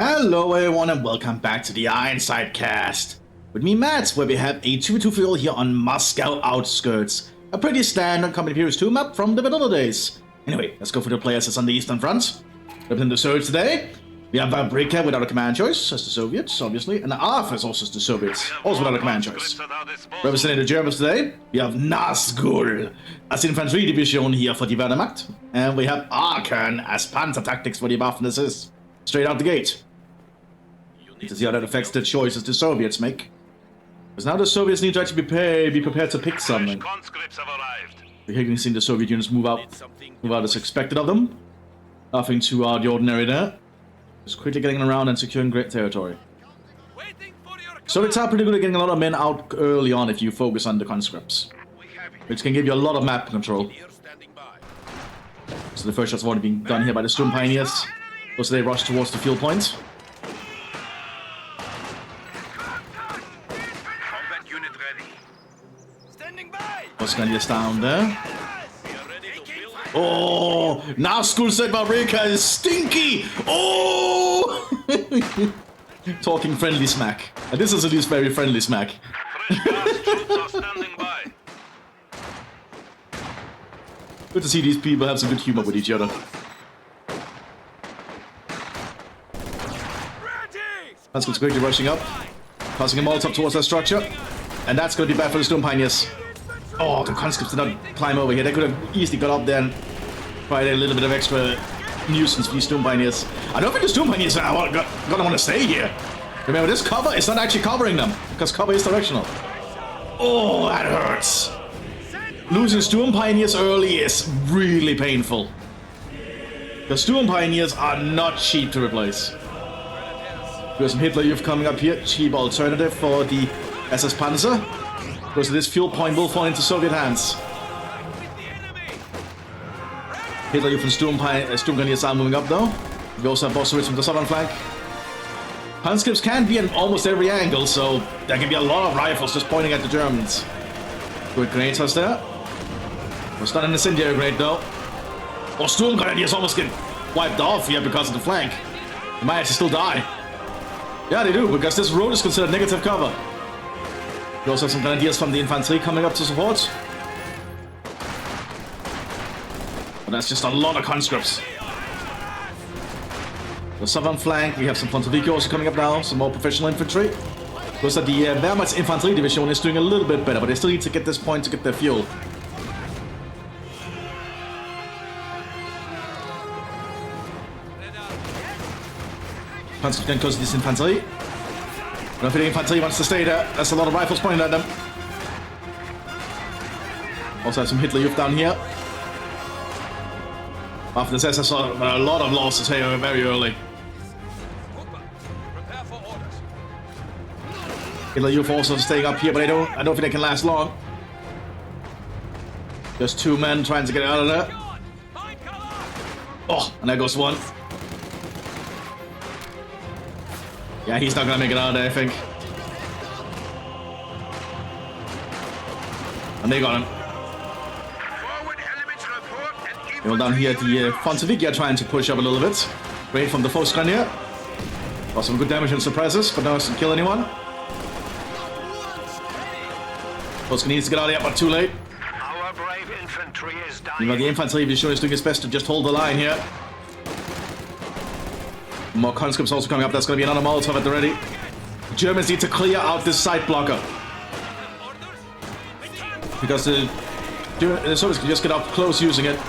Hello everyone and welcome back to the Ironside cast. With me Matt, where we have a 2v2 field here on Moscow outskirts. A pretty standard Company Heroes 2 map from the vanilla days. Anyway, let's go for the players that's on the eastern front. Representing the Soviets today, we have Vabrika without a command choice, as the Soviets, obviously, and Arthas also as the Soviets, also without a command choice. Representing the Germans today, we have Nazgul as infantry division here for the Wehrmacht, and we have Arkan as panzer tactics for the Waffen-SS. Straight out the gate. To see how that affects the choices the Soviets make. Because now the Soviets need to actually be prepared to pick something. Here you can see the Soviet units move out as expected of them. Nothing too out of the ordinary there. Just quickly getting around and securing great territory. Soviets are pretty good at getting a lot of men out early on if you focus on the conscripts, which can give you a lot of map control. So the first shots have already been done here by the Storm Pioneers. So they rush towards the field point. Grenadiers down there. Oh, now School said Vabrika is stinky. Oh, talking friendly smack. And this is at least very friendly smack. Good to see these people have some good humor with each other. Conscripts quickly rushing up, passing a Molotov towards that structure, and that's going to be bad for the Storm Pioneers. Oh, the conscripts did not climb over here. They could have easily got up there and tried a little bit of extra nuisance for these Storm Pioneers. I don't think the Storm Pioneers are gonna want to stay here. Remember, this cover is not actually covering them, because cover is directional. Oh, that hurts. Losing Storm Pioneers early is really painful. The Storm Pioneers are not cheap to replace. We have some Hitler Youth coming up here. Cheap alternative for the SS Panzer. Because this fuel point will fall into Soviet hands. Hitler Youth and Storm Grenadiers are moving up though. We also have Bolsheviks from the southern flank. Conscripts can be in almost every angle, so there can be a lot of rifles just pointing at the Germans. Good grenade toss there. Was not an incendiary grenade though. Oh, Storm Grenadiers almost get wiped off here because of the flank. They might actually still die. Yeah, they do, because this road is considered negative cover. We also have some Grenadiers from the infantry coming up to support. But that's just a lot of conscripts. The southern flank, we have some Fontoviki also coming up now, some more professional infantry. Looks like the Wehrmacht's infantry division is doing a little bit better, but they still need to get this point to get their fuel. Conscripts getting close to this infantry. I don't think the infantry wants to stay there. That's a lot of rifles pointing at them. Also have some Hitler Youth down here. After this SS saw a lot of losses here very early. Hitler Youth also staying up here, but I don't think they can last long. Just two men trying to get out of there. Oh, and there goes one. Yeah, he's not gonna make it out of there, I think. And they got him. Well, down here, the Fontoviki are trying to push up a little bit. Great from the Force Grenadier. Got some good damage and suppresses, but no one can kill anyone. Force needs to get out of here, but too late. Our brave infantry is dying. Meanwhile, the infantry division is doing its best to just hold the line here. More conscripts also coming up. That's going to be another Molotov at the ready. The Germans need to clear out this side blocker. Because the Soviets can just get up close using it.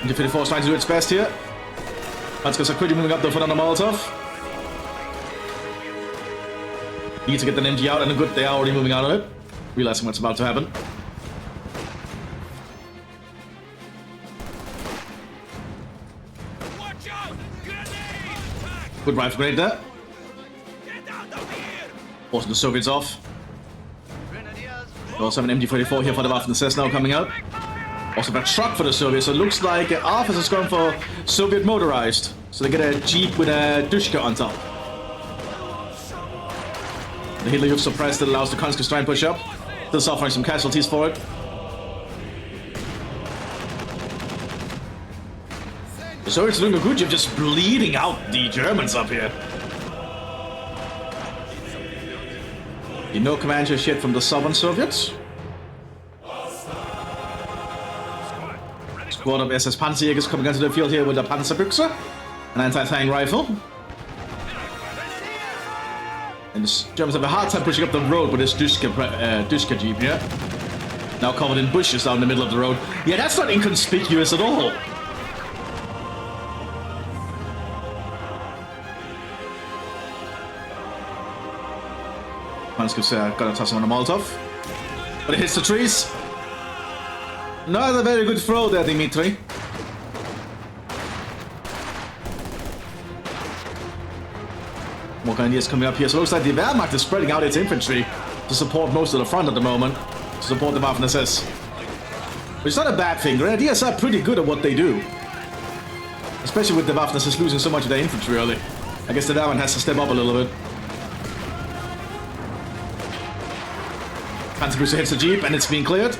Infantry force trying to do its best here. Conscripts are quickly moving up though for another Molotov. Need to get the MG out, and good, they are already moving out of it. Realizing what's about to happen. Good rifle grenade there. Also the Soviets off. We also have an MG44 here for the Waffen-SS now coming out. Also a truck for the Soviets, so it looks like Arthas is going for Soviet motorized. So they get a Jeep with a Dushka on top. The Hitler Youth suppressed that allows the conscripts to try and push up. Still suffering some casualties for it. The Soviets are doing a good job just bleeding out the Germans up here. You know Comanche shit from the Southern Soviets. Squad of SS Panzerjägers coming into the field here with a Panzerbüchse, an anti-tank rifle. And the Germans have a hard time pushing up the road with this Dushka Jeep here. Now covered in bushes down the middle of the road. Yeah, that's not inconspicuous at all. Panzer's gonna toss him on a Molotov. But it hits the trees. Not a very good throw there, Dimitri. More Grenadiers coming up here. So it looks like the Wehrmacht is spreading out its infantry to support most of the front at the moment. To support the Waffen-SS. Which is not a bad thing. Grenadiers are pretty good at what they do. Especially with the Waffen-SS losing so much of their infantry early. I guess the Wehrmacht has to step up a little bit. Panzerbüchse hits the Jeep and it's being cleared.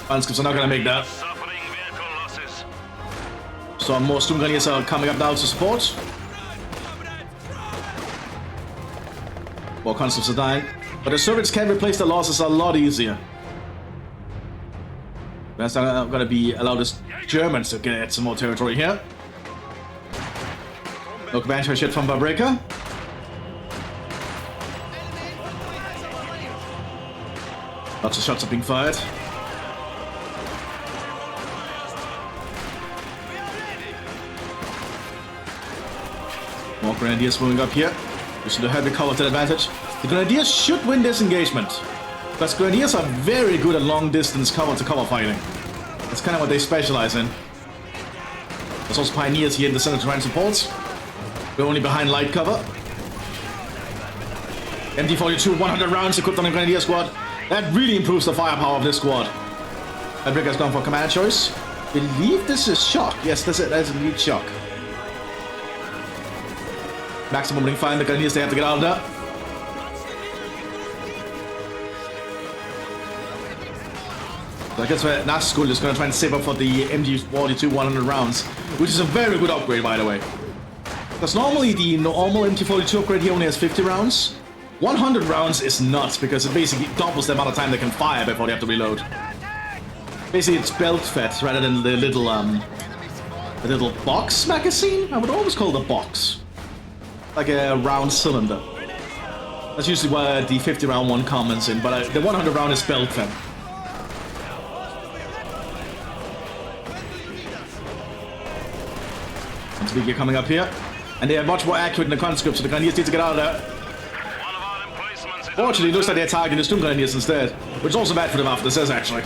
Panzergrenadiers are not gonna make that. So more Sturmgrenadiers are coming up now to support. More conscripts are dying. But the Soviets can replace the losses a lot easier. That's not gonna be allowed the Germans to get some more territory here. No Comanche shit from Babreka. Lots of shots are being fired. More Grenadiers moving up here. Using the heavy cover to advantage. The Grenadiers should win this engagement. Because Grenadiers are very good at long distance cover to cover fighting. That's kind of what they specialize in. There's also Pioneers here in the center to try and support. We're only behind light cover. MD-42, 100 rounds equipped on the Grenadier squad. That really improves the firepower of this squad. That has gone for command choice. I believe this is shock. Yes, that's it. That's indeed shock. Maximum ring fire. The Grenadiers, they have to get out of there. So I guess Nazgul is going to try and save up for the MG42 100 rounds, which is a very good upgrade, by the way. Because normally the normal MG42 upgrade here only has 50 rounds. 100 rounds is nuts because it basically doubles the amount of time they can fire before they have to reload. Basically, it's belt fed rather than the little box magazine. I would always call it a box, like a round cylinder. That's usually where the 50 round one comes in, but the 100 round is belt fed. Speaker coming up here, and they are much more accurate in the conscripts, so the Grenadiers need to get out of there. Fortunately, it looks like they're targeting the Sturmgrenadiers instead, which is also bad for the Waffen-SS actually.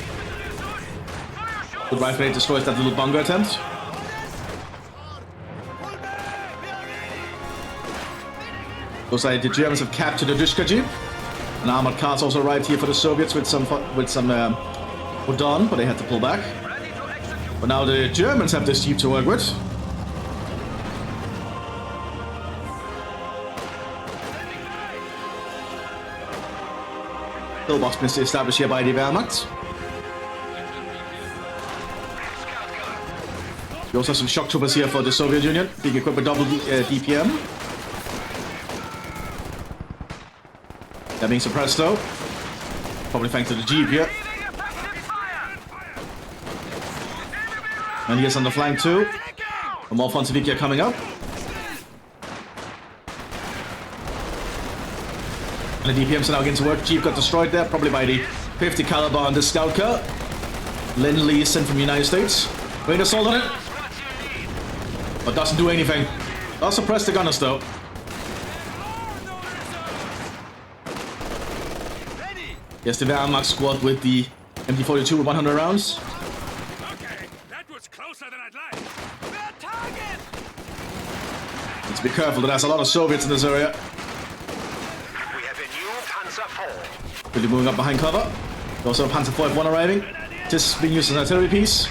Good rifle destroys that little bunker attempt. Looks like the Germans have captured the Dushka Jeep. An armored car's also arrived here for the Soviets with some Udon, but they had to pull back. But now the Germans have this Jeep to work with. Pillbox been established here by the Wehrmacht. We also have some shock troopers here for the Soviet Union, being equipped with double DPM. They're being suppressed though. Probably thanks to the Jeep here. And here's on the flank too. And more Fonsevikia coming up. And the DPMs are now getting to work. Jeep got destroyed there, probably by the 50 caliber on the scout car. Lindley sent from the United States. Rain assault on it. But doesn't do anything. Does suppress the gunners though. Yes, the Wehrmacht squad with the MD-42 with 100 rounds. Okay, that was closer than I'd like. Target! Let's be careful, there's a lot of Soviets in this area. We have a new Panzer IV. Really moving up behind cover. Also a Panzer IV F1 arriving. This is being used as an artillery piece.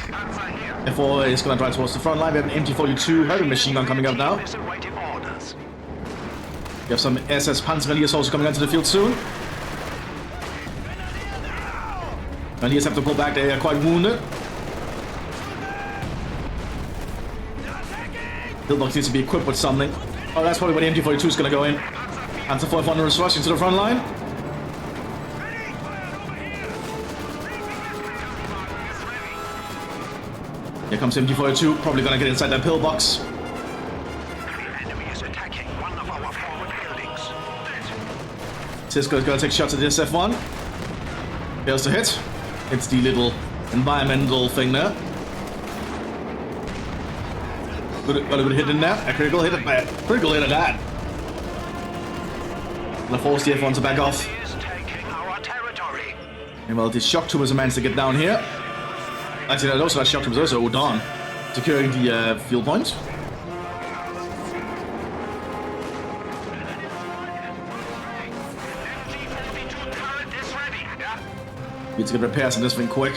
F4 is going to drive towards the front line. We have an MT-42 heavy machine gun coming up now. We have some SS Panzergrenadiers also coming onto the field soon. Grenadiers have to pull back, they are quite wounded. Pillbox needs to be equipped with something. Oh, that's probably where the MG42 is going to go in. Panzer IV is rushing to the front line. Here comes MG42, probably going to get inside that pillbox. The enemy is attacking one of our forward buildings. Cisco's going to take shots at this F1. Fails to hit. It's the little environmental thing there. Got a good hit in there. A critical hit at that. Critical hit at that. Gonna force the F1 to back off. And well, the shock troopers managed to get down here. Actually, no, also that shock troopers also Odon securing the fuel point. Need to get repairs on this thing quick.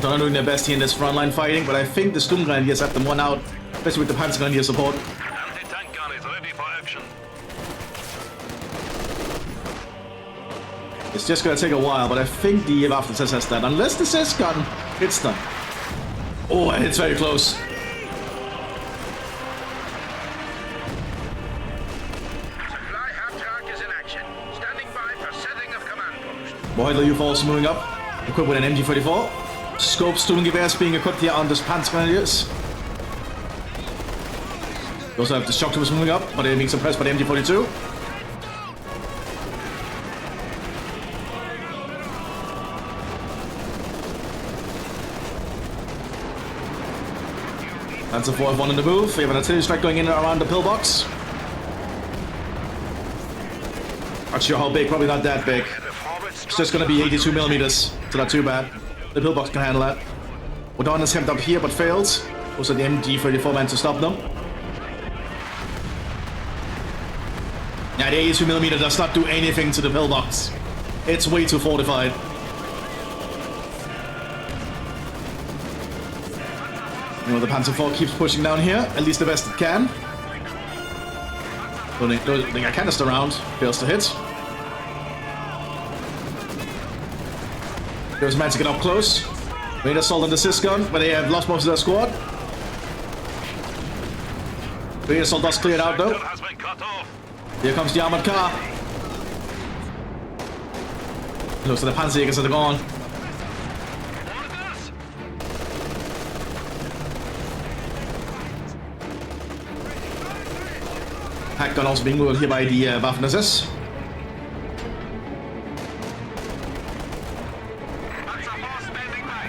They're not doing their best here in this frontline fighting, but I think the Sturmgrenadiers have them one out, especially with the Panzergrenadier support. Anti-tank gun is ready for action. It's just gonna take a while, but I think the Waffen-SS has that. Unless the SS gun hits them. Oh, it's very close. Supply half track is in action. Standing by for setting of command post. Boiler U-Falls moving up, equipped with an MG44. Scope Sturmgewehrs being equipped here on this Panzergrenadiers. We also have the shock troopers moving up, but they're being suppressed by the MG42. That's a 4F1 in the move. We have an artillery strike going in and around the pillbox. Not sure how big, probably not that big. It's just going to be 82 millimeters, so not too bad. The pillbox can handle that. Odon is hemmed up here but fails. Also the MG34 man to stop them. Yeah, the 82mm does not do anything to the pillbox. It's way too fortified. You know, the Panzer IV keeps pushing down here, at least the best it can. Loading a canister round, fails to hit. There's a man to get up close. Made assault on the Cis gun, but they have lost most of their squad. The assault does clear it out though. Here comes the armored car. Looks like the Panzerjägers are gone. Hack gun also being moved here by the Waffen-SS.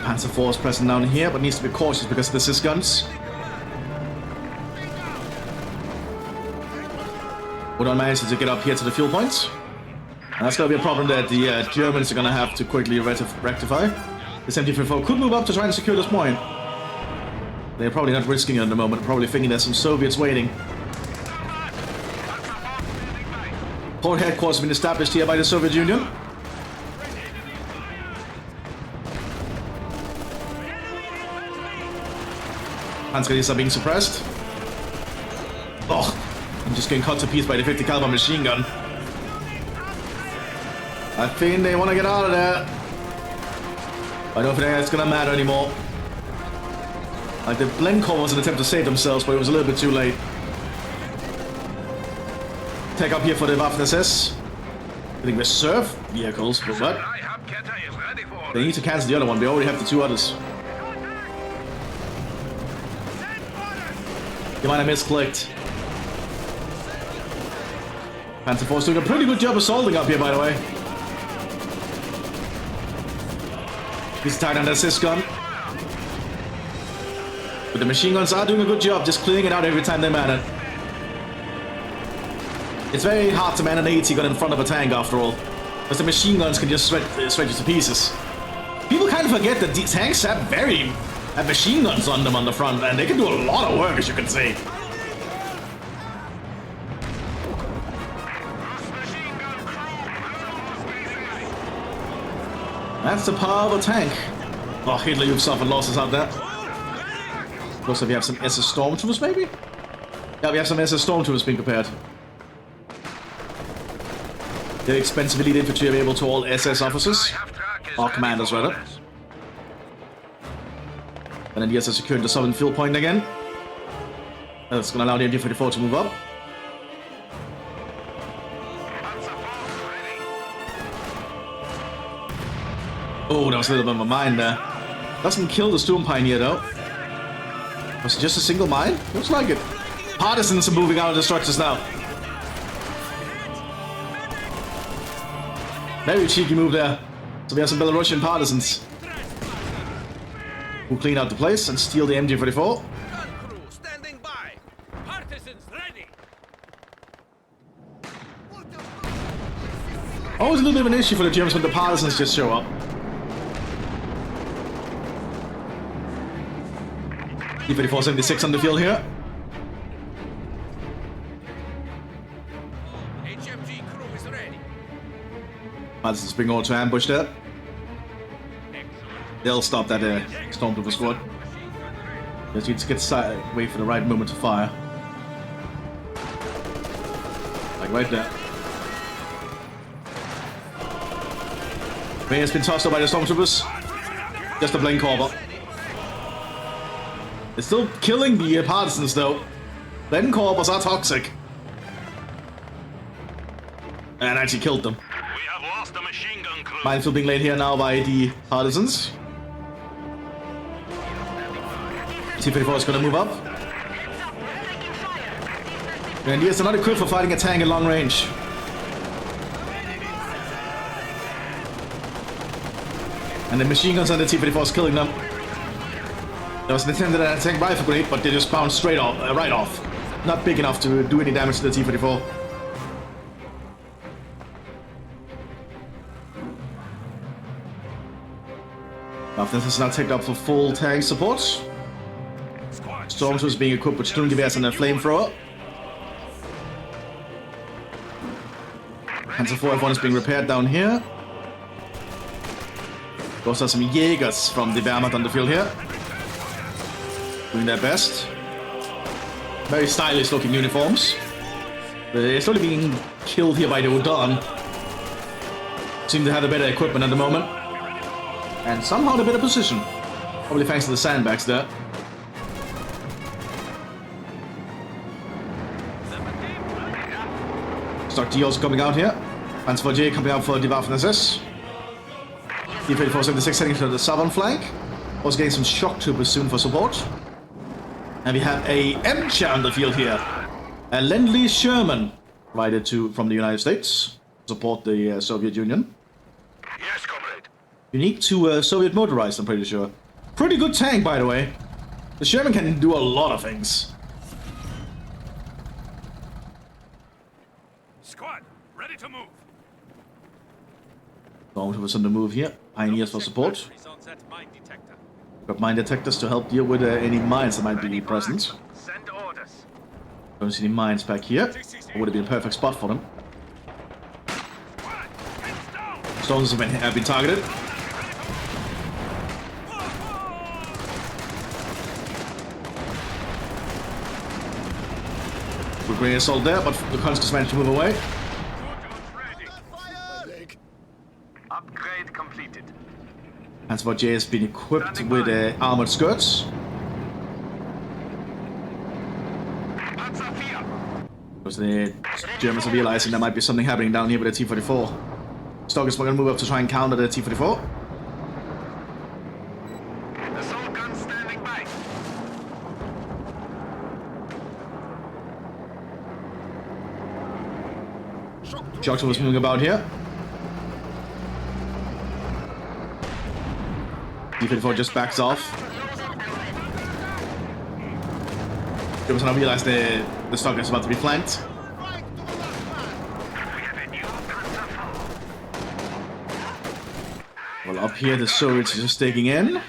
Panzer IV is pressing down here, but needs to be cautious because of the Cis guns. Odon manages to get up here to the fuel points. And that's going to be a problem that the Germans are going to have to quickly rectify. This MT-34 could move up to try and secure this point. They're probably not risking it at the moment, probably thinking there's some Soviets waiting. Port headquarters have been established here by the Soviet Union. Panzergrenadiers are being suppressed. Oh, I'm just getting cut to pieces by the 50 caliber machine gun. I think they want to get out of there. I don't think it's gonna matter anymore. Like the Blencorps was an attempt to save themselves, but it was a little bit too late. Take up here for the Waffen-SS. I think reserve vehicles, but what? They need to cancel the other one. They already have the two others. You might have misclicked. Panzer IV is doing a pretty good job assaulting up here, by the way. He's tied on the assist gun. But the machine guns are doing a good job, just clearing it out every time they man it. It's very hard to man an AT gun in front of a tank, after all. Because the machine guns can just shred you to pieces. People kind of forget that these tanks have machine guns on them on the front, and they can do a lot of work, as you can see. That's the power of a tank. Oh, Hitler, you've suffered losses out there. Looks like we have some SS Stormtroopers, maybe? Yeah, we have some SS Stormtroopers being prepared. The expensive elite infantry available to all SS officers. Or commanders, rather. And then yes, I secured the southern field point again. That's going to allow the MG44 to move up. Oh, that was a little bit of a mine there. Doesn't kill the Storm Pioneer though. Was it just a single mine? Looks like it. Partisans are moving out of the structures now. Very cheeky move there. So we have some Belarusian partisans who clean out the place and steal the MG44. Standing by. Partisans ready. Always a little bit of an issue for the Germans when the partisans just show up. T-34-76 on the field here. HMG crew is ready. Partisans bring all to ambush there. They'll stop that Stormtrooper squad. Just need to get wait for the right moment to fire. Like right there. May has been tossed up by the Stormtroopers. Just a blink over. They're still killing the partisans though. Then Corbers are toxic. And actually killed them. We have lost a machine gun crew. Minefield being laid here now by the partisans. T-34 is going to move up. And here's another crew for fighting a tank at long range. And the machine guns on the T-34 is killing them. There was an intended anti-tank rifle grenade, but they just bounced straight off, right off. Not big enough to do any damage to the T-34. Mthis is now taken up for full tank support. Stormtroopers being equipped with Sturmgewehrs and a flamethrower. Panzer IV F1 is being repaired down here. Also some Jägers from the Wehrmacht on the field here. Doing their best. Very stylish looking uniforms. They're slowly being killed here by the Udon. Seem to have the better equipment at the moment. And somehow the better position. Probably thanks to the sandbags there. Stock D also coming out here. Panzer IV J coming out for the Waffen-SS. T-34-76 heading to the southern flank. Also getting some shock troopers soon for support. And we have a MCHA on the field here. A Lend-Lease Sherman provided from the United States to support the Soviet Union. Yes, comrade. Unique to Soviet motorized, I'm pretty sure. Pretty good tank, by the way. The Sherman can do a lot of things. Squad, ready to move. Stormtroopers on the move here. Pioneers for support. Got mine detectors to help deal with any mines that might be present. Send orders. Don't see any mines back here. It would have been a perfect spot for them. Stones have been targeted. Good great assault there, but the Conscripts managed to move away. Upgrade completed. Panzer IV J has been equipped with armored skirts. Because the Germans are realizing there might be something happening down here with the T-44. Stock is going to move up to try and counter the T-44. Assault gun standing by. Shock troopers moving about here. T-34 just backs off. Germans now realize the stock is about to be flanked. Well, up here the Soviets are just digging in.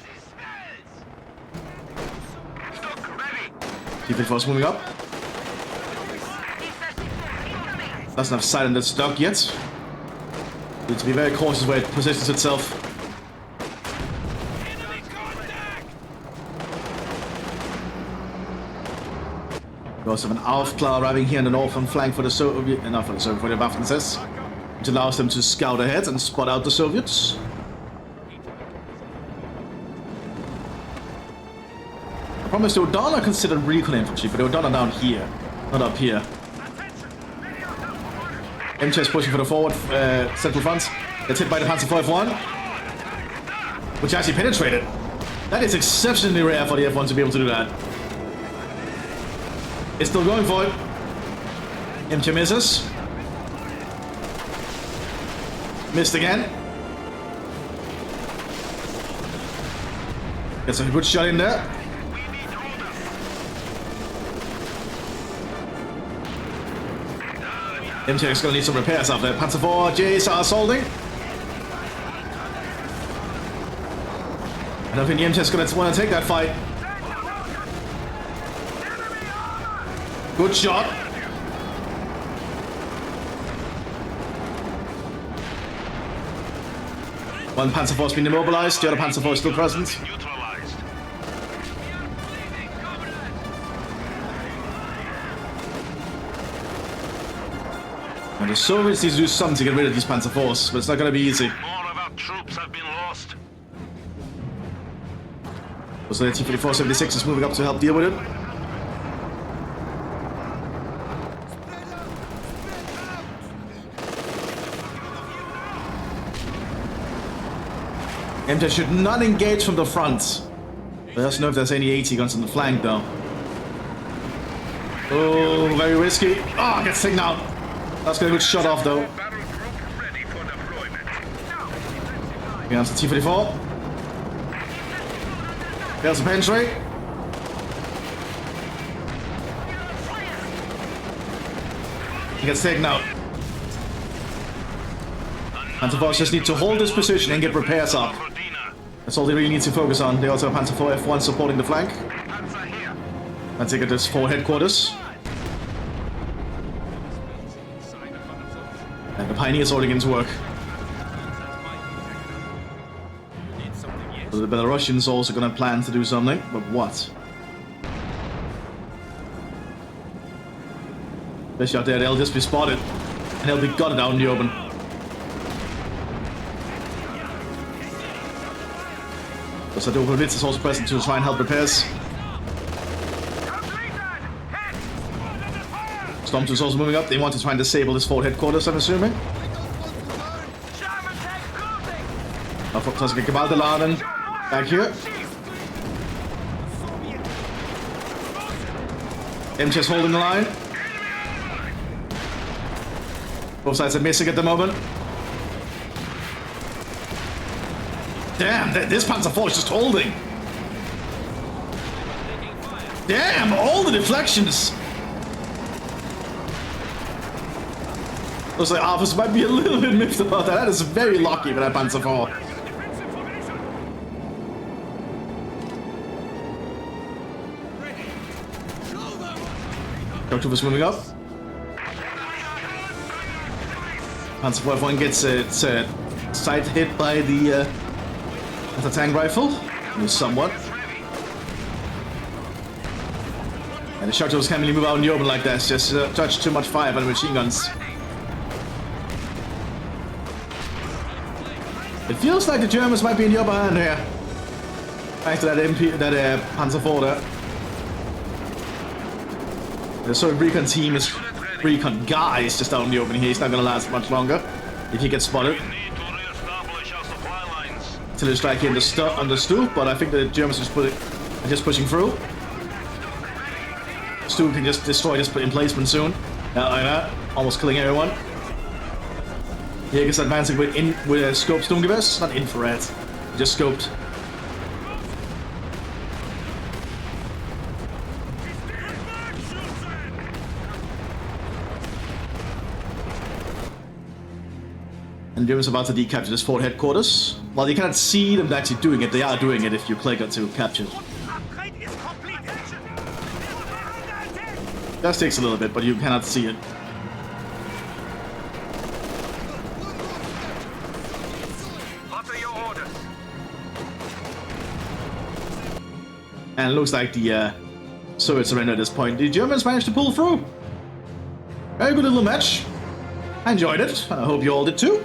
T-34 is moving up. Doesn't have sight on the stock yet. Needs to be very cautious where it positions itself. We also have an Aufklar arriving here on the northern flank for the Soviet, not for the Soviet, for the Waffen-SS, which allows them to scout ahead and spot out the Soviets. Promise the O'Donnell are considered recon infantry, but the O'Donnell down here, not up here. MTS pushing for the forward central front. Gets hit by the Panzer IV F1, which actually penetrated. That is exceptionally rare for the F1 to be able to do that. It's still going for it. MT misses. Missed again. Gets a good shot in there. MTX gonna need some repairs up there. Panzer IV J's are assaulting. I don't think the MTX is gonna want to take that fight. Good shot. One Panzer IV has been immobilized, the other Panzer IV is still present. And the Soviets need to do something to get rid of these Panzer IVs, but it's not going to be easy. More of our troops have been lost. So the T-34-76 is moving up to help deal with it. MJ should not engage from the front. I don't know if there's any AT guns on the flank though. Oh, very risky. Oh, gets taken out. That's got a good shot off though. Here comes the T-34. There's a penetrate. He gets taken out. Panzer IVs just need to hold this position and get repairs up. That's all they really need to focus on. They also have Panzer IV F1 supporting the flank. Let's take it to this forward headquarters. And the Pioneers already getting to work. So the Belarusians also gonna plan to do something, but what? Especially out there, they'll just be spotted. And they'll be gutted out in the open. So the Mthis is also present to try and help repairs. Stormtrooper is also moving up. They want to try and disable this forward headquarters, I'm assuming. Gewalteladen back here. MTS holding the line. Both sides are missing at the moment. Damn, this Panzer IV is just holding. Damn, all the deflections. Looks like Arthur might be a little bit miffed about that. That is very lucky for that Panzer IV. Stormtroopers moving up. Panzer IV F1 gets its side hit by the tank rifle, somewhat. And the Sharktos can't really move out in the open like that. It's just touch too much fire by the machine guns. It feels like the Germans might be in the upper hand here. Thanks to that Panzer IV there. The sort of recon team is recon guy is just out in the open here. He's not gonna last much longer if he gets spotted. Till strike here on the stoop, but I think the Germans are just pushing through. Stoop can just destroy this emplacement soon. Like that, almost killing everyone. He gets advancing with scoped Sturmgewehr, not infrared, just scoped. And Germans are about to decapture this forward headquarters. While you cannot see them actually doing it, they are doing it if you click to capture. That takes a little bit, but you cannot see it. And it looks like the Soviets surrender at this point. The Germans managed to pull through. Very good little match. I enjoyed it. I hope you all did too.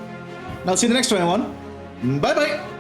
And I'll see you in the next one. Bye bye.